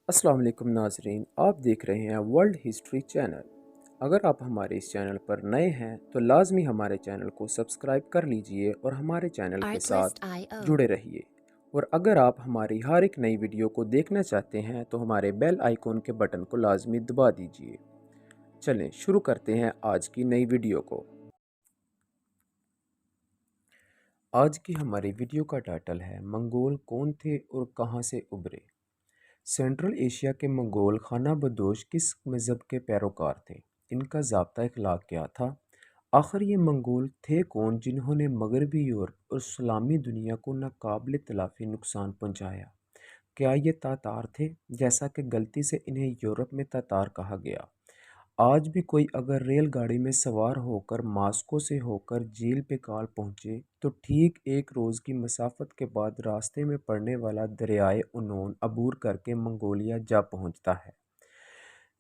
अस्सलाम वालेकुम नाजरीन, आप देख रहे हैं वर्ल्ड हिस्ट्री चैनल। अगर आप हमारे इस चैनल पर नए हैं तो लाजमी हमारे चैनल को सब्सक्राइब कर लीजिए और हमारे चैनल के साथ Artlist.io जुड़े रहिए। और अगर आप हमारी हर एक नई वीडियो को देखना चाहते हैं तो हमारे बेल आइकॉन के बटन को लाजमी दबा दीजिए। चलें शुरू करते हैं आज की नई वीडियो को। आज की हमारी वीडियो का टाइटल है मंगोल कौन थे और कहां से उभरे। सेंट्रल एशिया के मंगोल खाना बदोश किस मज़हब के पैरोकार थे? इनका ज़ाब्ता अखलाक क्या था? आखिर ये मंगोल थे कौन जिन्होंने मगरबी यूरोप और इस्लामी दुनिया को नाकाबिल तलाफ़ी नुकसान पहुंचाया? क्या ये तातार थे, जैसा कि गलती से इन्हें यूरोप में तातार कहा गया? आज भी कोई अगर रेलगाड़ी में सवार होकर मास्को से होकर झील पे काल पहुंचे तो ठीक एक रोज़ की मसाफत के बाद रास्ते में पड़ने वाला दरियाए उन्नोन अबूर करके मंगोलिया जा पहुंचता है।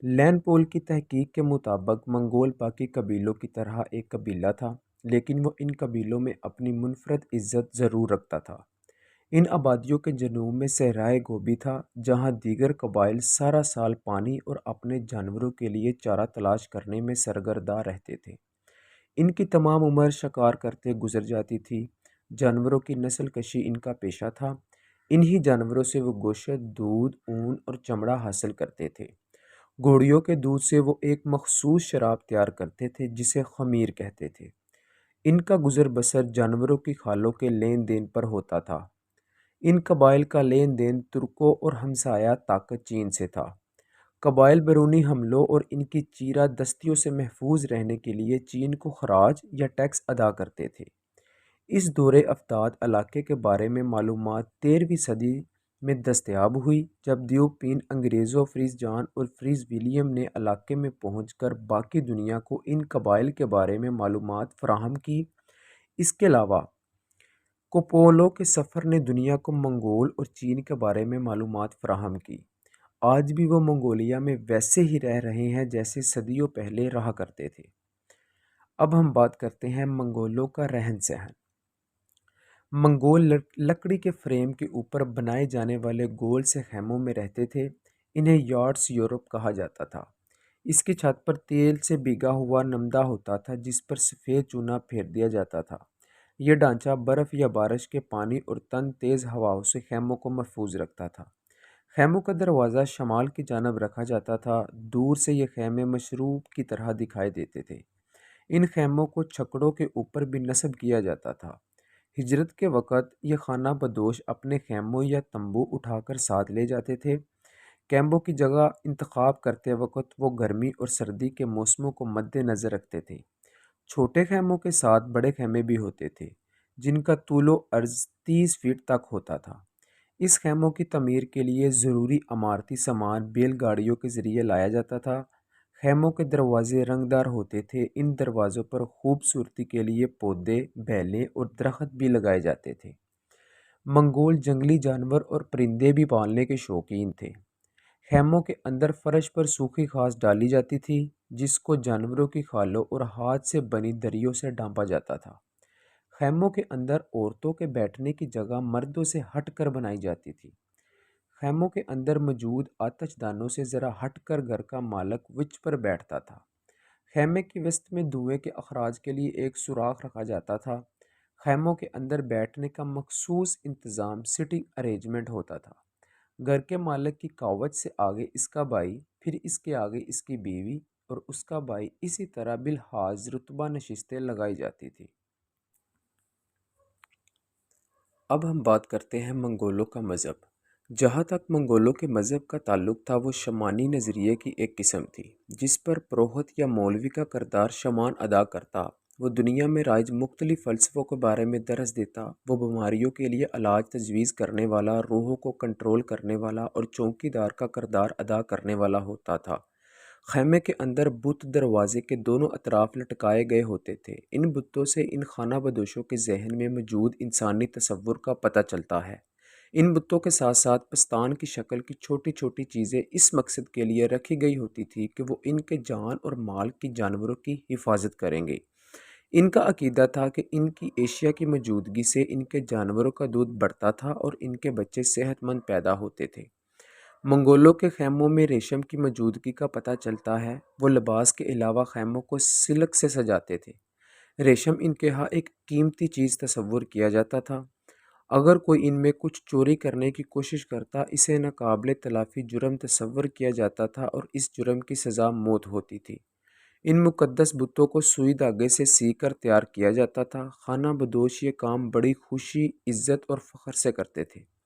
लैंड पोल की तहकीक के मुताबिक मंगोल बाकी कबीलों की तरह एक कबीला था, लेकिन वो इन कबीलों में अपनी मुनफरद इज़्ज़त ज़रूर रखता था। इन आबादियों के जनूब में सहराए गोबी था, जहाँ दीगर कबाइल सारा साल पानी और अपने जानवरों के लिए चारा तलाश करने में सरगर्दा रहते थे। इनकी तमाम उम्र शिकार करते गुजर जाती थी। जानवरों की नस्ल कशी इनका पेशा था। इन्हीं जानवरों से वो गोश्त, दूध, ऊन और चमड़ा हासिल करते थे। घोड़ियों के दूध से वो एक मखसूस शराब तैयार करते थे जिसे खमीर कहते थे। इनका गुजर बसर जानवरों की खालों के लेन देन पर होता था। इन कबाइल का लेन देन तुर्कों और हमसाया ताकत चीन से था। कबाइल बैरूनी हमलों और इनकी चीरा दस्तियों से महफूज रहने के लिए चीन को खराज या टैक्स अदा करते थे। इस दौरे अफ्ताद इलाके के बारे में मालूमात 13वीं सदी में दस्तयाब हुई, जब द्यूपीन अंग्रेज़ों फ्रीज जॉन और फ्रीज विलियम ने इलाके में पहुंचकर बाकी दुनिया को इन कबाइल के बारे में मालूमात फराहम की। इसके अलावा कोपोलो के सफ़र ने दुनिया को मंगोल और चीन के बारे में मालूमात फराहम की। आज भी वो मंगोलिया में वैसे ही रह रहे हैं जैसे सदियों पहले रहा करते थे। अब हम बात करते हैं मंगोलों का रहन सहन। मंगोल लकड़ी के फ्रेम के ऊपर बनाए जाने वाले गोल से खैमों में रहते थे। इन्हें यार्ड्स यूरोप कहा जाता था। इसकी छत पर तेल से भीगा हुआ नमदा होता था जिस पर सफ़ेद चूना फेर दिया जाता था। यह ढांचा बर्फ़ या बारिश के पानी और तन तेज़ हवाओं से खैमों को महफूज रखता था। खैमों का दरवाज़ा शमाल की जानब रखा जाता था। दूर से ये खैमे मशरूब की तरह दिखाई देते थे। इन खैमों को छकड़ों के ऊपर भी नस्ब किया जाता था। हिजरत के वक़्त ये खाना बदोश अपने खैमों या तंबू उठाकर साथ ले जाते थे। कैम्पों की जगह इंतखाब करते वक़्त वो गर्मी और सर्दी के मौसमों को मद्देनज़र रखते थे। छोटे खैमों के साथ बड़े खैमे भी होते थे, जिनका तूलो अर्ज़ 30 फीट तक होता था। इस खैमों की तमीर के लिए ज़रूरी इमारती सामान बैलगाड़ियों के ज़रिए लाया जाता था। खैमों के दरवाजे रंगदार होते थे। इन दरवाज़ों पर खूबसूरती के लिए पौधे, बेलें और दरख्त भी लगाए जाते थे। मंगोल जंगली जानवर और परिंदे भी पालने के शौकीन थे। खैमों के अंदर फर्श पर सूखी घास डाली जाती थी, जिसको जानवरों की खालों और हाथ से बनी दरियों से ढांपा जाता था। खैमों के अंदर औरतों के बैठने की जगह मर्दों से हटकर बनाई जाती थी। खैमों के अंदर मौजूद आतशदानों से ज़रा हटकर घर का मालिक विच पर बैठता था। खैमे की वसत में धुएं के अखराज के लिए एक सुराख रखा जाता था। खैमों के अंदर बैठने का मखसूस इंतज़ाम सिटिंग अरेंजमेंट होता था। घर के मालिक की कावच से आगे इसका भाई, फिर इसके आगे इसकी बीवी और उसका भाई, इसी तरह बिलहाज रुतबा नशिस्तें लगाई जाती थी। अब हम बात करते हैं मंगोलों का मज़हब। जहाँ तक मंगोलों के मज़हब का ताल्लुक था, वो शमानी नज़रिए की एक किस्म थी, जिस पर पुरोहित या मौलवी का किरदार शमान अदा करता। वो दुनिया में राइज मुख्तलिफ फ़लसफ़ों के बारे में दरस देता। वो बीमारियों के लिए इलाज तजवीज़ करने वाला, रूहों को कंट्रोल करने वाला और चौकीदार का किरदार अदा करने वाला होता था। खैमे के अंदर बुत दरवाजे के दोनों अतराफ लटकाए गए होते थे। इन बुतों से इन खाना बदोशों के जहन में मौजूद इंसानी तसव्वुर का पता चलता है। इन बुतों के साथ साथ पस्तान की शक्ल की छोटी छोटी चीज़ें इस मकसद के लिए रखी गई होती थी कि वो इनके जान और माल की जानवरों की हिफाजत करेंगे। इनका अकीदा था कि इनकी एशिया की मौजूदगी से इनके जानवरों का दूध बढ़ता था और इनके बच्चे सेहतमंद पैदा होते थे। منگولوں کے خیموں میں ریشم کی موجودگی کا پتہ چلتا ہے۔ وہ لباس کے علاوہ خیموں کو سلک سے سجاتے تھے۔ ریشم ان کے ہاں ایک قیمتی چیز تصور کیا جاتا تھا۔ اگر کوئی ان میں کچھ چوری کرنے کی کوشش کرتا، اسے ناقابل تلافی جرم تصور کیا جاتا تھا اور اس جرم کی سزا موت ہوتی تھی۔ ان مقدس بتوں کو سوئی دھاگے سے سی کر تیار کیا جاتا تھا۔ خانہ بدوش یہ کام بڑی خوشی، عزت اور فخر سے کرتے تھے۔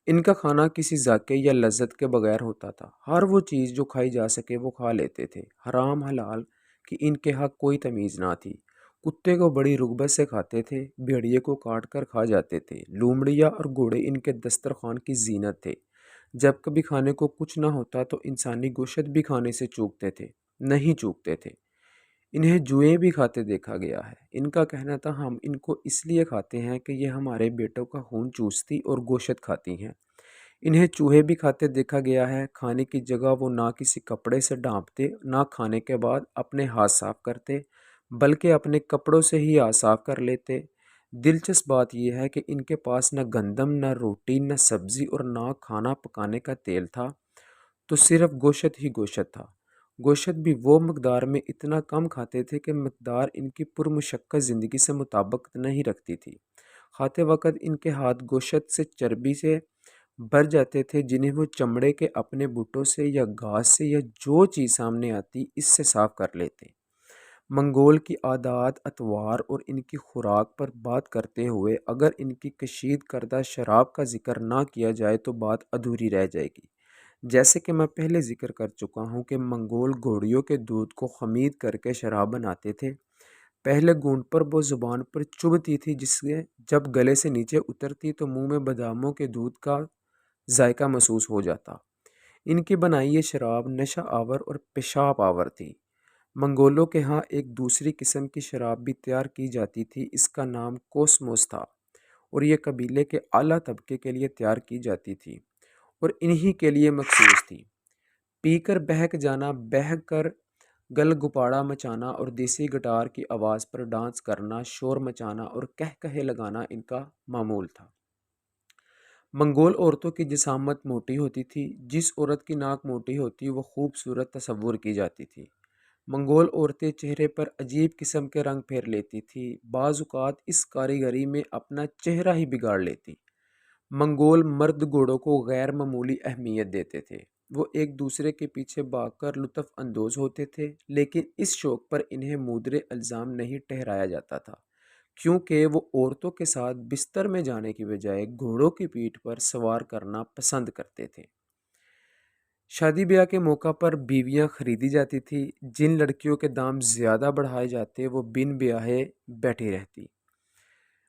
ان کا کھانا کسی ذائقے یا لذت کے بغیر ہوتا تھا۔ ہر وہ چیز جو کھائی جا سکے وہ کھا لیتے تھے۔ حرام حلال کی ان کے حق کوئی تمیز نہ تھی۔ کتے کو بڑی رغبت سے کھاتے تھے، بھیڑیے کو کاٹ کر کھا جاتے تھے۔ لومڑیا اور گھوڑے ان کے دسترخوان کی زینت تھے۔ جب کبھی کھانے کو کچھ نہ ہوتا تو انسانی گوشت بھی کھانے سے نہیں چوکتے تھے۔ انہیں جوئیں بھی کھاتے دیکھا گیا ہے۔ ان کا کہنا تھا، ہم ان کو اس لیے کھاتے ہیں کہ یہ ہمارے بیٹوں کا خون چوستی اور گوشت کھاتی ہیں۔ انہیں چوہے بھی کھاتے دیکھا گیا ہے۔ کھانے کی جگہ وہ نہ کسی کپڑے سے ڈھانپتے، نہ کھانے کے بعد اپنے ہاتھ صاف کرتے، بلکہ اپنے کپڑوں سے ہی ہاتھ صاف کر لیتے۔ دلچسپ بات یہ ہے کہ ان کے پاس نہ گندم، نہ روٹی، نہ سبزی اور نہ کھانا پکانے کا تیل تھا، تو صرف گوشت ہی گوشت تھا۔ گوشت بھی وہ مقدار میں اتنا کم کھاتے تھے کہ مقدار ان کی پرمشقت زندگی سے مطابقت نہیں رکھتی تھی۔ کھاتے وقت ان کے ہاتھ گوشت سے چربی سے بھر جاتے تھے، جنہیں وہ چمڑے کے اپنے بوٹوں سے یا گھاس سے یا جو چیز سامنے آتی اس سے صاف کر لیتے۔ منگول کی عادات، اطوار اور ان کی خوراک پر بات کرتے ہوئے اگر ان کی کشید کردہ شراب کا ذکر نہ کیا جائے تو بات ادھوری رہ جائے گی۔ جیسے کہ میں پہلے ذکر کر چکا ہوں کہ منگول گھوڑیوں کے دودھ کو خمیر کر کے شراب بناتے تھے۔ پہلے گھونٹ پر وہ زبان پر چبھتی تھی، جس سے جب گلے سے نیچے اترتی تو منہ میں باداموں کے دودھ کا ذائقہ محسوس ہو جاتا۔ ان کی بنائی یہ شراب نشہ آور اور پیشاب آور تھی۔ منگولوں کے ہاں ایک دوسری قسم کی شراب بھی تیار کی جاتی تھی، اس کا نام کوسموس تھا، اور یہ قبیلے کے اعلیٰ طبقے کے لیے تیار کی جاتی تھی اور انہی کے لیے مخصوص تھی۔ پی کر بہک جانا، بہک کر گل گپاڑا مچانا اور دیسی گٹار کی آواز پر ڈانس کرنا، شور مچانا اور کہے لگانا ان کا معمول تھا۔ منگول عورتوں کی جسامت موٹی ہوتی تھی۔ جس عورت کی ناک موٹی ہوتی وہ خوبصورت تصور کی جاتی تھی۔ منگول عورتیں چہرے پر عجیب قسم کے رنگ پھیر لیتی تھی، بعض اوقات اس کاریگری میں اپنا چہرہ ہی بگاڑ لیتی۔ منگول مرد گھوڑوں کو غیر معمولی اہمیت دیتے تھے۔ وہ ایک دوسرے کے پیچھے بھاگ کر لطف اندوز ہوتے تھے، لیکن اس شوق پر انہیں مودر الزام نہیں ٹھہرایا جاتا تھا، کیونکہ وہ عورتوں کے ساتھ بستر میں جانے کی بجائے گھوڑوں کی پیٹھ پر سوار کرنا پسند کرتے تھے۔ شادی بیاہ کے موقع پر بیویاں خریدی جاتی تھی۔ جن لڑکیوں کے دام زیادہ بڑھائے جاتے وہ بن بیاہے بیٹھی رہتی۔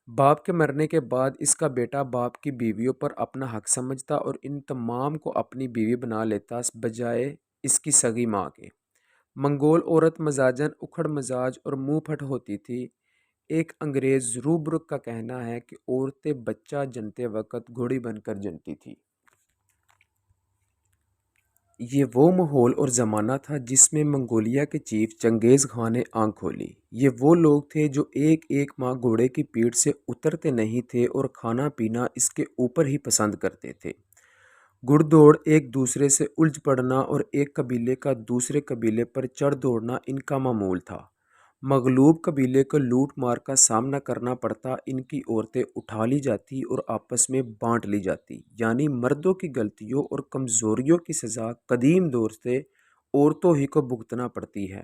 باپ کے مرنے کے بعد اس کا بیٹا باپ کی بیویوں پر اپنا حق سمجھتا اور ان تمام کو اپنی بیوی بنا لیتا بجائے اس کی سگی ماں کے۔ منگول عورت مزاجن اکھڑ مزاج اور منہ پھٹ ہوتی تھی۔ ایک انگریز روبرک کا کہنا ہے کہ عورتیں بچہ جنتے وقت گھوڑی بن کر جنتی تھی۔ یہ وہ ماحول اور زمانہ تھا جس میں منگولیا کے چیف چنگیز خان نے آنکھ کھولی۔ یہ وہ لوگ تھے جو ایک ایک ماہ گھوڑے کی پیٹھ سے اترتے نہیں تھے اور کھانا پینا اس کے اوپر ہی پسند کرتے تھے۔ گھڑ دوڑ، ایک دوسرے سے الجھ پڑنا اور ایک قبیلے کا دوسرے قبیلے پر چڑھ دوڑنا ان کا معمول تھا۔ مغلوب قبیلے کو لوٹ مار کا سامنا کرنا پڑتا، ان کی عورتیں اٹھا لی جاتی اور آپس میں بانٹ لی جاتی، یعنی مردوں کی غلطیوں اور کمزوریوں کی سزا قدیم دور سے عورتوں ہی کو بھگتنا پڑتی ہے۔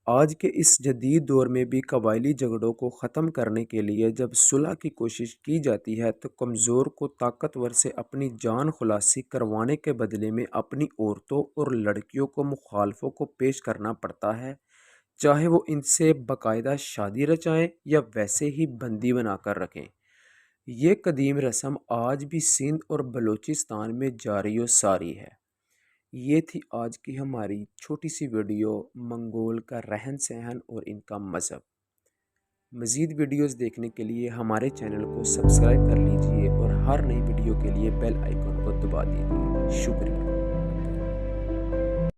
آج کے اس جدید دور میں بھی قبائلی جھگڑوں کو ختم کرنے کے لیے جب صلح کی کوشش کی جاتی ہے تو کمزور کو طاقتور سے اپنی جان خلاصی کروانے کے بدلے میں اپنی عورتوں اور لڑکیوں کو مخالفوں کو پیش کرنا پڑتا ہے، چاہے وہ ان سے باقاعدہ شادی رچائیں یا ویسے ہی بندی بنا کر رکھیں۔ یہ قدیم رسم آج بھی سندھ اور بلوچستان میں جاری و ساری ہے۔ یہ تھی آج کی ہماری چھوٹی سی ویڈیو، منگول کا رہن سہن اور ان کا مذہب۔ مزید ویڈیوز دیکھنے کے لیے ہمارے چینل کو سبسکرائب کر لیجئے اور ہر نئی ویڈیو کے لیے بیل آئیکن کو دبا دیجئے۔ شکریہ۔